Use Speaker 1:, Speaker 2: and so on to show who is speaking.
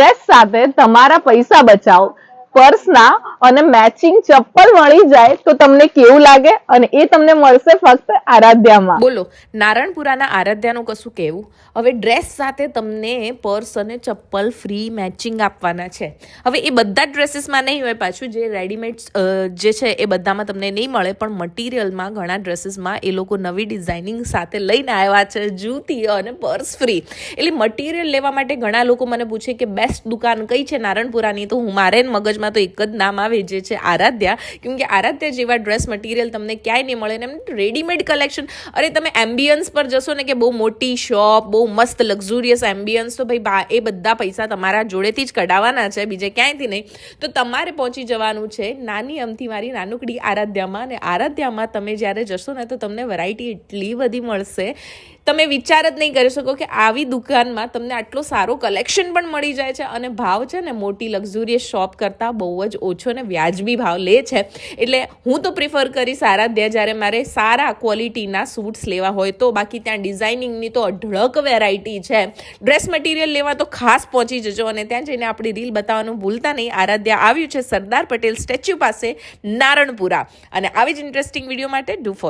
Speaker 1: Dress સાથે તમારા પૈસા બચાવો, પર્સના અને મેચિંગ ચપ્પલ મળી જાય તો તમને કેવું લાગે? અને એ તમને મળશે ફક્ત આરાધ્યામાં.
Speaker 2: બોલો, નારણપુરાના આરાધ્યાનું કશું કહેવું. હવે ડ્રેસ સાથે તમને પર્સ અને ચપ્પલ ફ્રી મેચિંગ આપવાના છે. હવે એ બધા ડ્રેસીસમાં નહીં હોય, પાછું જે રેડીમેડ જે છે એ બધામાં તમને નહીં મળે, પણ મટીરિયલમાં ઘણા ડ્રેસીસમાં એ લોકો નવી ડિઝાઇનિંગ સાથે લઈને આવ્યા છે, જૂતી અને પર્સ ફ્રી. એટલે મટીરિયલ લેવા માટે ઘણા લોકો મને પૂછે કે બેસ્ટ દુકાન કઈ છે નારણપુરાની, તો મારે મગજમાં તો એક જ નામ આવે, જે છે આરાધ્યા. કેમ કે આરાધ્યા જેવા ડ્રેસ મટીરિયલ તમને ક્યાંય નહીં મળે. ને એમ રેડીમેડ કલેક્શન, અરે તમે એમ્બિયન્સ પર જશો ને કે બહુ મોટી શોપ, બહુ મસ્ત લક્ઝુરિયસ એમ્બિયન્સ, તો ભાઈ એ બધા પૈસા તમારા જોડેથી જ કઢાવવાના છે, બીજે ક્યાંયથી નહીં. તો તમારે પહોંચી જવાનું છે નાની અમથી મારી નાનકડી આરાધ્યામાં. અને આરાધ્યામાં તમે જ્યારે જશો ને તો તમને વેરાયટી એટલી બધી મળશે, તમે વિચાર જ નહીં કરી શકો કે આવી દુકાનમાં તમને આટલો સારો કલેક્શન પણ મળી જાય છે. અને ભાવ છે ને મોટી લક્ઝુરિયસ શોપ કરતાં બહુ જ ઓછો ને વ્યાજબી ભાવ લે છે. એટલે હું તો પ્રિફર કરીશ આરાધ્યા જ્યારે મારે સારા ક્વોલિટીના સૂટ્સ લેવા હોય તો. બાકી ત્યાં ડિઝાઇનિંગની તો અઢળક વેરાયટી છે. ડ્રેસ મટીરિયલ લેવા તો ખાસ પહોંચી જજો, અને ત્યાં જઈને આપણી રીલ બતાવવાનું ભૂલતા નહીં. આરાધ્યા આવ્યું છે સરદાર પટેલ સ્ટેચ્યુ પાસે, નારણપુરા. અને આવી જ ઇન્ટરેસ્ટિંગ વિડીયો માટે ડુ ફોલો.